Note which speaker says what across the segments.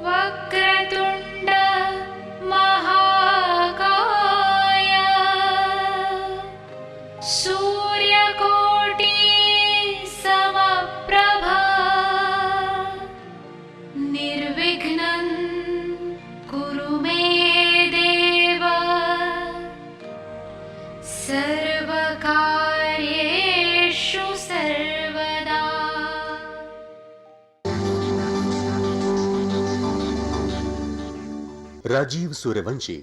Speaker 1: वक्रतुण्ड महाकाय सूर्यकोटि समप्रभा निर्विघ्नं कुरु मे देव सर्वकार्येषु सर्वदा।
Speaker 2: राजीव सूर्यवंशी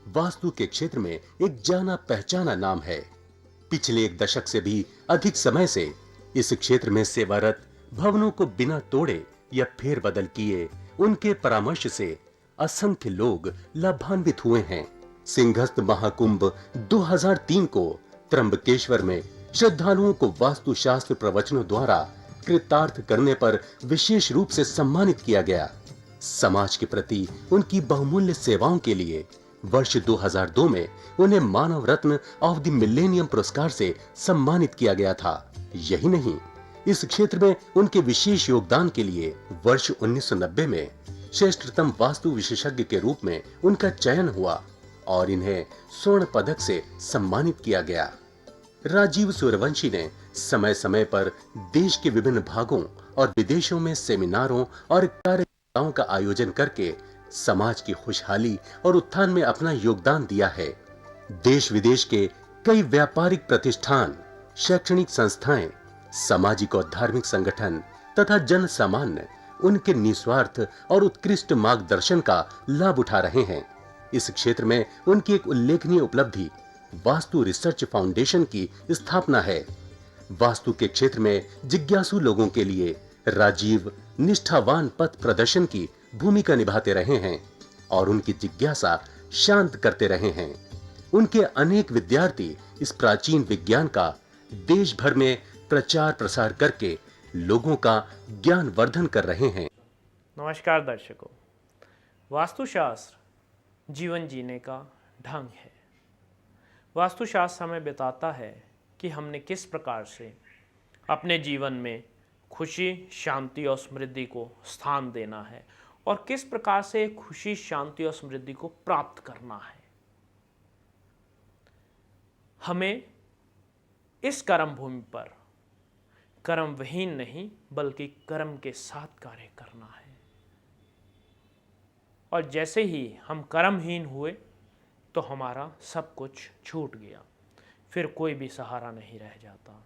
Speaker 2: वास्तु के क्षेत्र में एक जाना पहचाना नाम है। पिछले एक दशक से भी अधिक समय से इस क्षेत्र में सेवारत, भवनों को बिना तोड़े या फेरबदल किए उनके परामर्श से असंख्य लोग लाभान्वित हुए हैं। सिंहस्थ महाकुंभ 2003 को त्र्यंबकेश्वर में श्रद्धालुओं को वास्तुशास्त्र प्रवचनों द्वारा कृतार्थ करने पर विशेष रूप से सम्मानित किया गया। समाज के प्रति उनकी बहुमूल्य सेवाओं के लिए वर्ष 2002 में उन्हें मानव रत्न ऑफ द मिलेनियम पुरस्कार से सम्मानित किया गया था। यही नहीं, इस क्षेत्र में उनके विशेष योगदान के लिए वर्ष 1990 में श्रेष्ठतम वास्तु विशेषज्ञ के रूप में उनका चयन हुआ और इन्हें स्वर्ण पदक से सम्मानित किया गया। राजीव सूर्यवंशी ने समय समय पर देश के विभिन्न भागों और विदेशों में सेमिनारों और कार्यक्रमों का आयोजन करके समाज की खुशहाली और उत्थान में अपना योगदान दिया है। देश विदेश के कई व्यापारिक प्रतिष्ठान, शैक्षणिक संस्थाएं, सामाजिक और धार्मिक संगठन तथा जन सामान्य उनके निस्वार्थ और उत्कृष्ट मार्गदर्शन का लाभ उठा रहे हैं। इस क्षेत्र में उनकी एक उल्लेखनीय उपलब्धि वास्तु रिसर्च फाउंडेशन की स्थापना है। वास्तु के क्षेत्र में जिज्ञासु लोगों के लिए राजीव निष्ठावान पथ प्रदर्शन की भूमिका निभाते रहे हैं और उनकी जिज्ञासा शांत करते रहे हैं। उनके अनेक विद्यार्थी इस प्राचीन विज्ञान का देश भर में प्रचार प्रसार करके लोगों का ज्ञान वर्धन कर रहे हैं।
Speaker 3: नमस्कार दर्शकों, वास्तुशास्त्र जीवन जीने का ढंग है। वास्तुशास्त्र हमें बताता है कि हमने किस प्रकार से अपने जीवन में खुशी, शांति और समृद्धि को स्थान देना है और किस प्रकार से खुशी, शांति और समृद्धि को प्राप्त करना है। हमें इस कर्म भूमि पर कर्म विहीन नहीं बल्कि कर्म के साथ कार्य करना है। और जैसे ही हम कर्महीन हुए तो हमारा सब कुछ छूट गया, फिर कोई भी सहारा नहीं रह जाता।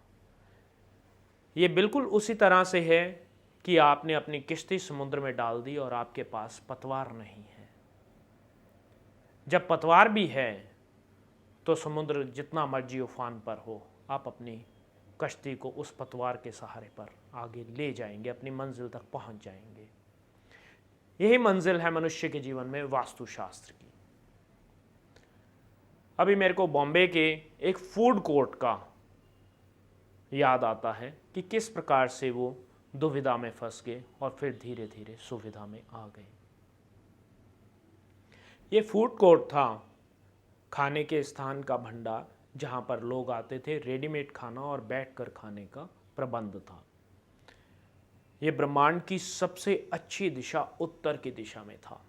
Speaker 3: ये बिल्कुल उसी तरह से है कि आपने अपनी किश्ती समुद्र में डाल दी और आपके पास पतवार नहीं है। जब पतवार भी है तो समुद्र जितना मर्जी उफान पर हो, आप अपनी कश्ती को उस पतवार के सहारे पर आगे ले जाएंगे, अपनी मंजिल तक पहुंच जाएंगे। यही मंजिल है मनुष्य के जीवन में वास्तुशास्त्र की। अभी मेरे को बॉम्बे के एक फूड कोर्ट का याद आता है कि किस प्रकार से वो दुविधा में फंस गए और फिर धीरे धीरे सुविधा में आ गए। ये फूड कोर्ट था खाने के स्थान का भंडार, जहां पर लोग आते थे, रेडीमेड खाना और बैठकर खाने का प्रबंध था। ये ब्रह्मांड की सबसे अच्छी दिशा उत्तर की दिशा में था।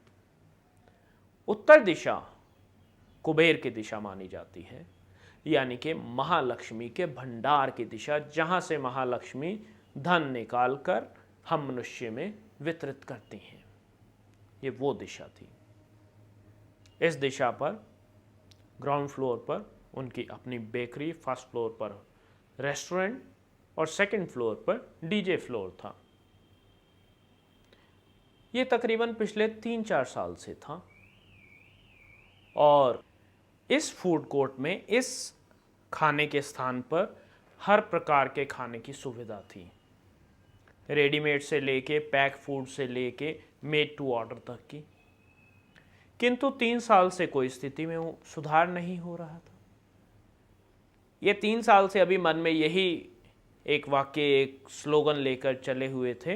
Speaker 3: उत्तर दिशा कुबेर की दिशा मानी जाती है, यानी कि महालक्ष्मी के भंडार की दिशा, जहां से महालक्ष्मी धन निकालकर हम मनुष्य में वितरित करती हैं। ये वो दिशा थी। इस दिशा पर ग्राउंड फ्लोर पर उनकी अपनी बेकरी, फर्स्ट फ्लोर पर रेस्टोरेंट और सेकंड फ्लोर पर डीजे फ्लोर था। ये तकरीबन पिछले 3-4 साल से था और इस फूड कोर्ट में, इस खाने के स्थान पर हर प्रकार के खाने की सुविधा थी। रेडीमेड से लेके पैक फूड से लेके मेड टू ऑर्डर तक की। किंतु 3 साल से कोई स्थिति में सुधार नहीं हो रहा था। ये 3 साल से अभी मन में यही एक वाक्य, एक स्लोगन लेकर चले हुए थे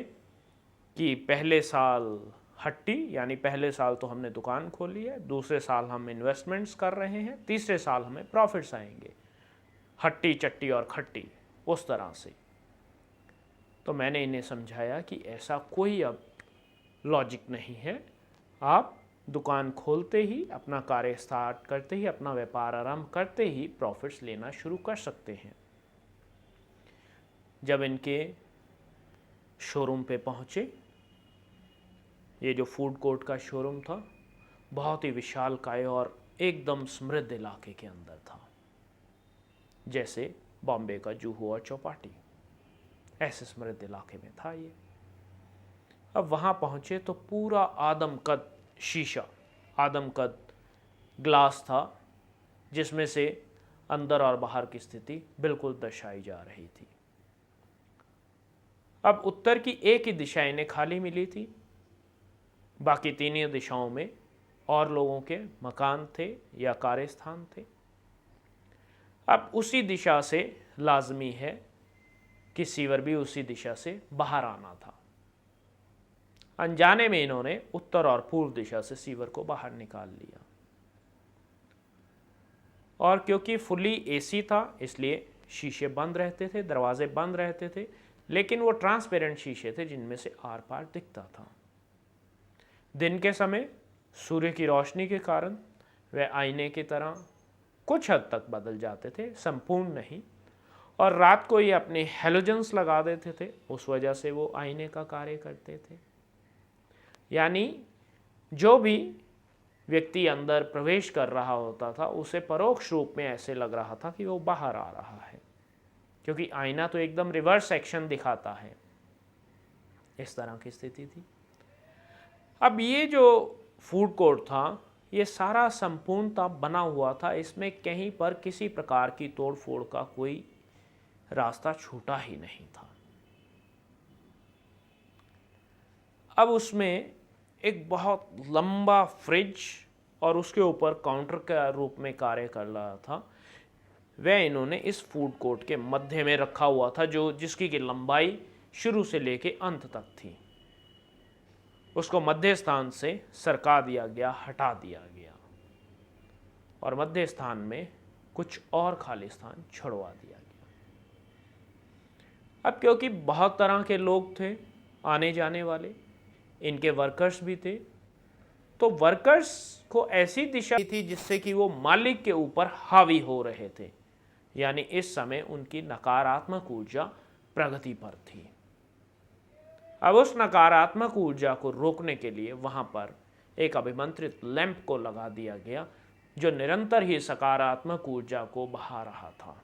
Speaker 3: कि पहले साल हट्टी, यानी पहले साल तो हमने दुकान खोली है, दूसरे साल हम इन्वेस्टमेंट्स कर रहे हैं, तीसरे साल हमें प्रॉफिट्स आएंगे। हट्टी, चट्टी और खट्टी, उस तरह से। तो मैंने इन्हें समझाया कि ऐसा कोई अब लॉजिक नहीं है। आप दुकान खोलते ही, अपना कार्य स्टार्ट करते ही, अपना व्यापार आरंभ करते ही प्रॉफिट्स लेना शुरू कर सकते हैं। जब इनके शोरूम पे पहुंचे, ये जो फूड कोर्ट का शोरूम था बहुत ही विशालकाय और एकदम समृद्ध इलाके के अंदर था, जैसे बॉम्बे का जूहू और चौपाटी, ऐसे समृद्ध इलाके में था ये। अब वहाँ पहुँचे तो पूरा आदमकद शीशा, आदमकद ग्लास था, जिसमें से अंदर और बाहर की स्थिति बिल्कुल दर्शाई जा रही थी। अब उत्तर की एक ही दिशा इन्हें खाली मिली थी, बाकी तीनों दिशाओं में और लोगों के मकान थे या कार्यस्थान थे। अब उसी दिशा से लाजमी है कि सीवर भी उसी दिशा से बाहर आना था। अनजाने में इन्होंने उत्तर और पूर्व दिशा से सीवर को बाहर निकाल लिया, और क्योंकि फुली एसी था इसलिए शीशे बंद रहते थे, दरवाजे बंद रहते थे, लेकिन वो ट्रांसपेरेंट शीशे थे जिनमें से आर पार दिखता था। दिन के समय सूर्य की रोशनी के कारण वे आईने की तरह कुछ हद तक बदल जाते थे, संपूर्ण नहीं, और रात को ये अपने हेलोजन्स लगा देते थे, उस वजह से वो आईने का कार्य करते थे। यानी जो भी व्यक्ति अंदर प्रवेश कर रहा होता था उसे परोक्ष रूप में ऐसे लग रहा था कि वो बाहर आ रहा है, क्योंकि आईना तो एकदम रिवर्स एक्शन दिखाता है। इस तरह की स्थिति थी। अब ये जो फूड कोर्ट था ये सारा संपूर्णता बना हुआ था, इसमें कहीं पर किसी प्रकार की तोड़फोड़ का कोई रास्ता छूटा ही नहीं था। अब उसमें एक बहुत लंबा फ्रिज और उसके ऊपर काउंटर के रूप में कार्य कर रहा था, वह इन्होंने इस फूड कोर्ट के मध्य में रखा हुआ था, जो जिसकी की लंबाई शुरू से लेके अंत तक थी। उसको मध्य स्थान से सरका दिया गया, हटा दिया गया, और मध्य स्थान में कुछ और खाली स्थान छोड़वा दिया गया। अब क्योंकि बहुत तरह के लोग थे आने जाने वाले, इनके वर्कर्स भी थे, तो वर्कर्स को ऐसी दिशा थी जिससे कि वो मालिक के ऊपर हावी हो रहे थे, यानी इस समय उनकी नकारात्मक ऊर्जा प्रगति पर थी। अब उस नकारात्मक ऊर्जा को रोकने के लिए वहां पर एक अभिमंत्रित लैंप को लगा दिया गया, जो निरंतर ही सकारात्मक ऊर्जा को बहा रहा था,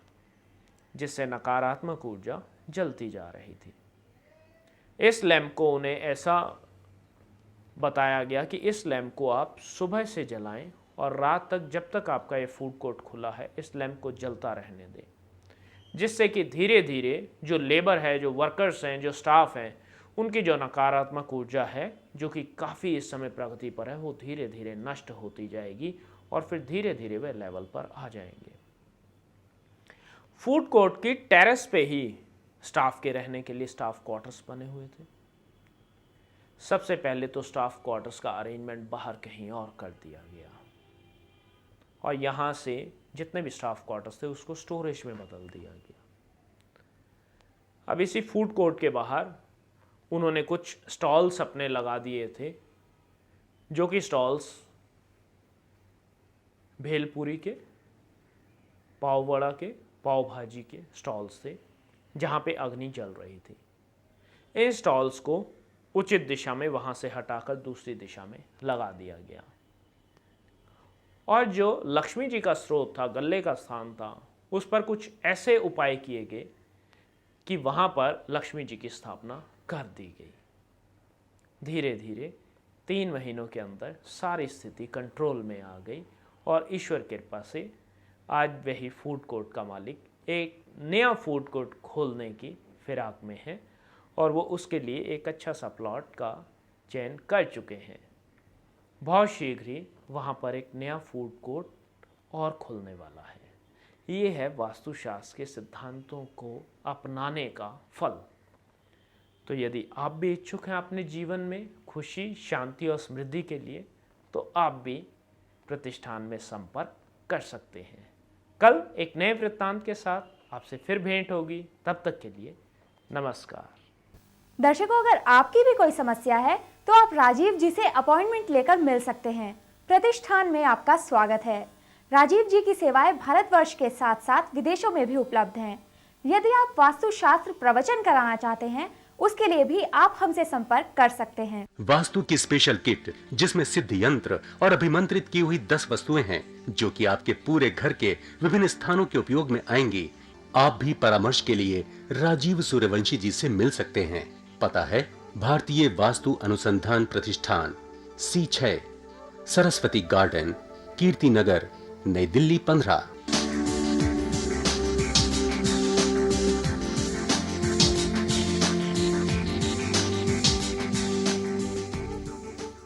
Speaker 3: जिससे नकारात्मक ऊर्जा जलती जा रही थी। इस लैंप को उन्हें ऐसा बताया गया कि इस लैंप को आप सुबह से जलाएं और रात तक, जब तक आपका ये फूड कोर्ट खुला है, इस लैंप को जलता रहने दें, जिससे कि धीरे धीरे जो लेबर है, जो वर्कर्स हैं, जो स्टाफ हैं, उनकी जो नकारात्मक ऊर्जा है, जो कि काफ़ी इस समय प्रगति पर है, वो धीरे धीरे नष्ट होती जाएगी और फिर धीरे धीरे वे लेवल पर आ जाएंगे। फूड कोर्ट की टेरेस पे ही स्टाफ के रहने के लिए स्टाफ क्वार्टर्स बने हुए थे। सबसे पहले तो स्टाफ क्वार्टर्स का अरेंजमेंट बाहर कहीं और कर दिया गया, और यहाँ से जितने भी स्टाफ क्वार्टर्स थे उसको स्टोरेज में बदल दिया गया। अब इसी फूड कोर्ट के बाहर उन्होंने कुछ स्टॉल्स अपने लगा दिए थे, जो कि स्टॉल्स भेलपूरी के, पाव वड़ा के, पाव भाजी के स्टॉल्स थे, जहाँ पे अग्नि जल रही थी। इन स्टॉल्स को उचित दिशा में वहाँ से हटाकर दूसरी दिशा में लगा दिया गया, और जो लक्ष्मी जी का स्रोत था, गले का स्थान था, उस पर कुछ ऐसे उपाय किए गए कि वहाँ पर लक्ष्मी जी की स्थापना कर दी गई। धीरे धीरे 3 महीनों के अंदर सारी स्थिति कंट्रोल में आ गई, और ईश्वर कृपा से आज वही फूड कोर्ट का मालिक एक नया फूड कोर्ट खोलने की फिराक में है, और वो उसके लिए एक अच्छा सा प्लॉट का चयन कर चुके हैं। बहुत शीघ्र ही वहाँ पर एक नया फूड कोर्ट और खुलने वाला है। ये है वास्तुशास्त्र के सिद्धांतों को अपनाने का फल। तो यदि आप भी इच्छुक हैं अपने जीवन में खुशी, शांति और समृद्धि के लिए, तो आप भी प्रतिष्ठान में संपर्क कर सकते हैं। कल एक नए वृत्तांत के साथ आपसे फिर भेंट होगी। तब तक के लिए नमस्कार।
Speaker 4: दर्शकों, अगर आपकी भी कोई समस्या है तो आप राजीव जी से अपॉइंटमेंट लेकर मिल सकते हैं। प्रतिष्ठान में आपका स्वागत है। राजीव जी की सेवाएं भारतवर्ष के साथ साथ विदेशों में भी उपलब्ध हैं। यदि आप वास्तुशास्त्र प्रवचन कराना चाहते हैं, उसके लिए भी आप हमसे संपर्क कर सकते हैं।
Speaker 2: वास्तु की स्पेशल किट जिसमें सिद्ध यंत्र और अभिमंत्रित की हुई 10 वस्तुएं हैं जो कि आपके पूरे घर के विभिन्न स्थानों के उपयोग में आएंगी। आप भी परामर्श के लिए राजीव सूर्यवंशी जी से मिल सकते हैं। पता है भारतीय वास्तु अनुसंधान प्रतिष्ठान, C6, सरस्वती गार्डन, कीर्ति नगर, नई दिल्ली 15।